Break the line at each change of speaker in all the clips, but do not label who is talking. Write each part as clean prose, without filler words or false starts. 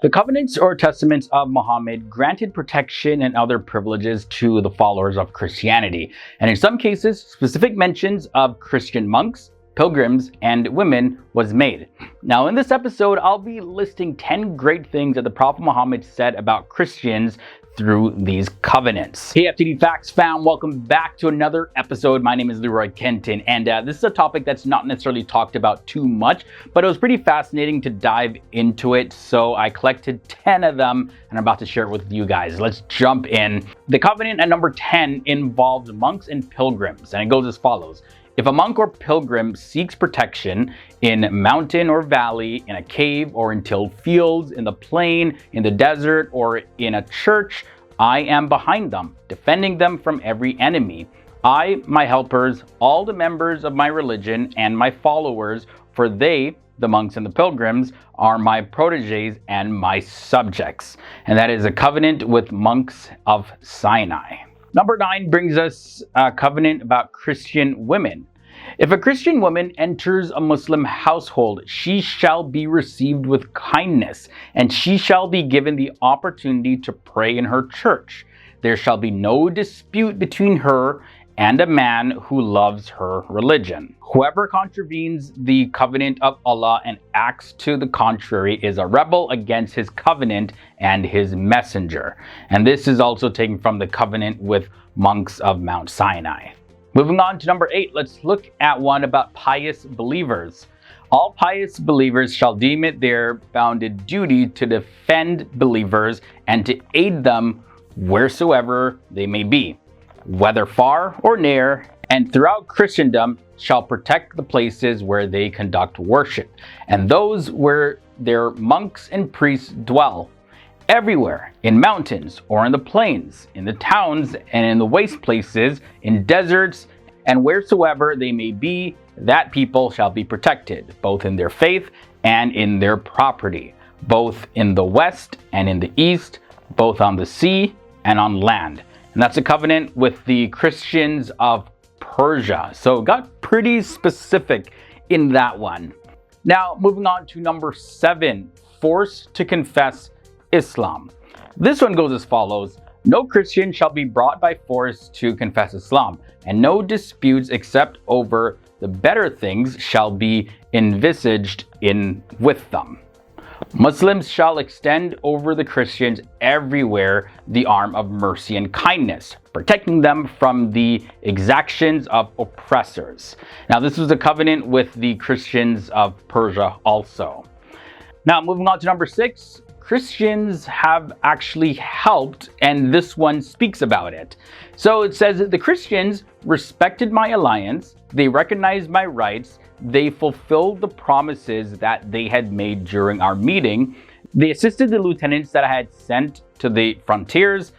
The covenants or testaments of Muhammad granted protection and other privileges to the followers of Christianity, and in some cases, specific mentions of Christian monks, pilgrims, and women was made. Now, in this episode, I'll be listing 10 great things that the Prophet Muhammad said about Christians through these covenants. Hey FTD Facts fam, welcome back to another episode. My name is Leroy Kenton, and this is a topic that's not necessarily talked about too much, but it was pretty fascinating to dive into it, so I collected 10 of them and I'm about to share it with you guys. Let's jump in. The covenant at number 10 involves monks and pilgrims, and it goes as follows. If a monk or pilgrim seeks protection in mountain or valley, in a cave or in tilled fields, in the plain, in the desert, or in a church, I am behind them, defending them from every enemy. I, my helpers, all the members of my religion, and my followers, for they, the monks and the pilgrims, are my proteges and my subjects. And that is a covenant with monks of Sinai. Number 9 brings us a covenant about Christian women. If a Christian woman enters a Muslim household, she shall be received with kindness, and she shall be given the opportunity to pray in her church. There shall be no dispute between her and a man who loves her religion. Whoever contravenes the covenant of Allah and acts to the contrary is a rebel against his covenant and his messenger. And this is also taken from the covenant with monks of Mount Sinai. Moving on to number 8, let's look at one about pious believers. All pious believers shall deem it their bounden duty to defend believers and to aid them wheresoever they may be, whether far or near, and throughout Christendom shall protect the places where they conduct worship, and those where their monks and priests dwell, everywhere, in mountains or in the plains, in the towns and in the waste places, in deserts, and wheresoever they may be, that people shall be protected, both in their faith and in their property, both in the west and in the east, both on the sea and on land. And that's a covenant with the Christians of Persia. So it got pretty specific in that one. Now, moving on to number 7, forced to confess Islam. This one goes as follows. No Christian shall be brought by force to confess Islam, and no disputes except over the better things shall be envisaged in with them. Muslims shall extend over the Christians everywhere the arm of mercy and kindness, protecting them from the exactions of oppressors. Now, this was a covenant with the Christians of Persia also. Now, moving on to number 6, Christians have actually helped, and this one speaks about it. So it says that the Christians respected my alliance, they recognized my rights, they fulfilled the promises that they had made during our meeting. They assisted the lieutenants that I had sent to the frontiers.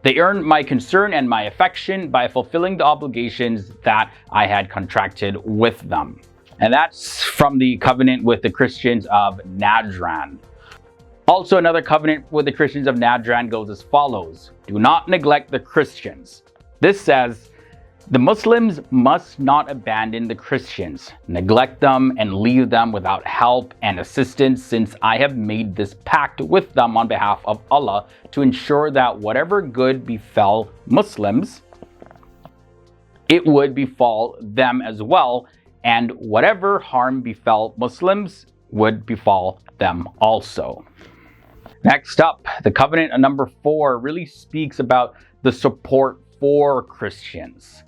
They earned my concern and my affection by fulfilling the obligations that I had contracted with them. And that's from the covenant with the Christians of Najran. Also, another covenant with the Christians of Najran goes as follows. Do not neglect the Christians. This says, the Muslims must not abandon the Christians, neglect them, and leave them without help and assistance, since I have made this pact with them on behalf of Allah to ensure that whatever good befell Muslims, it would befall them as well, and whatever harm befell Muslims would befall them also. Next up, the covenant at number 4 really speaks about the support for Christians.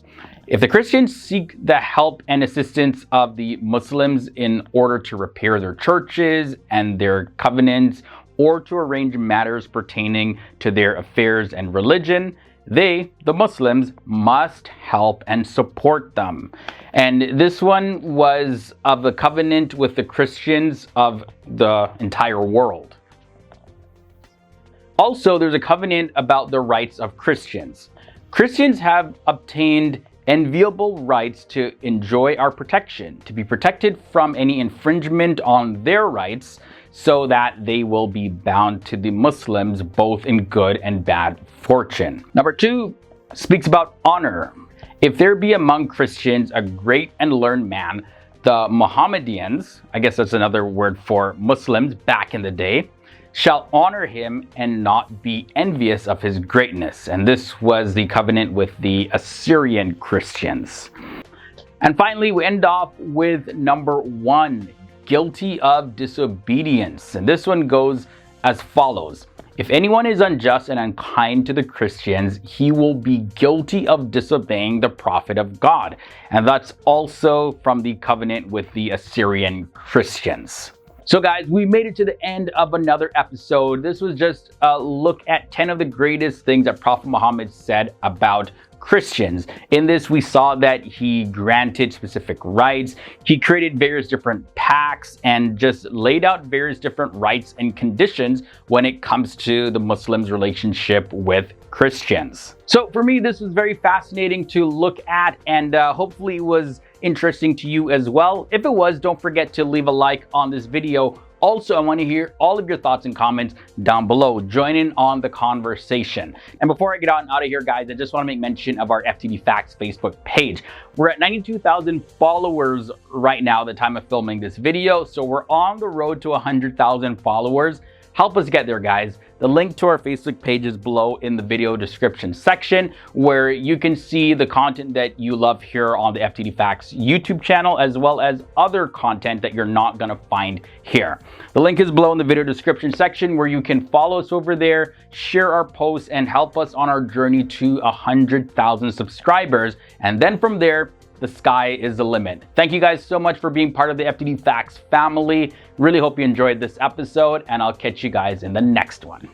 If the Christians seek the help and assistance of the Muslims in order to repair their churches and their covenants, or to arrange matters pertaining to their affairs and religion, they, the Muslims, must help and support them. And this one was of the covenant with the Christians of the entire world. Also, there's a covenant about the rights of Christians. Christians have obtained enviable rights to enjoy our protection, to be protected from any infringement on their rights, so that they will be bound to the Muslims both in good and bad fortune. Number 2 speaks about honor. If there be among Christians a great and learned man, the Mohammedans, I guess that's another word for Muslims back in the day, shall honor him and not be envious of his greatness. And this was the covenant with the Assyrian Christians. And finally, we end off with number 1, guilty of disobedience. And this one goes as follows. If anyone is unjust and unkind to the Christians, he will be guilty of disobeying the prophet of God. And that's also from the covenant with the Assyrian Christians. So guys, we made it to the end of another episode. This was just a look at 10 of the greatest things that Prophet Muhammad said about Christians. In this, we saw that he granted specific rights, he created various different pacts, and just laid out various different rights and conditions when it comes to the Muslims' relationship with Christians. So for me, this was very fascinating to look at, and hopefully it was interesting to you as well. If it was, don't forget to leave a like on this video. Also, I want to hear all of your thoughts and comments down below. Join in on the conversation. And before I get out of here, guys, I just want to make mention of our FTD Facts Facebook page. We're at 92,000 followers right now at the time of filming this video. So we're on the road to 100,000 followers. Help us get there, guys. The link to our Facebook page is below in the video description section, where you can see the content that you love here on the FTD Facts YouTube channel, as well as other content that you're not going to find here. The link is below in the video description section, where you can follow us over there, share our posts, and help us on our journey to 100,000 subscribers. And then from there, the sky is the limit. Thank you guys so much for being part of the FTD Facts family. Really hope you enjoyed this episode, and I'll catch you guys in the next one.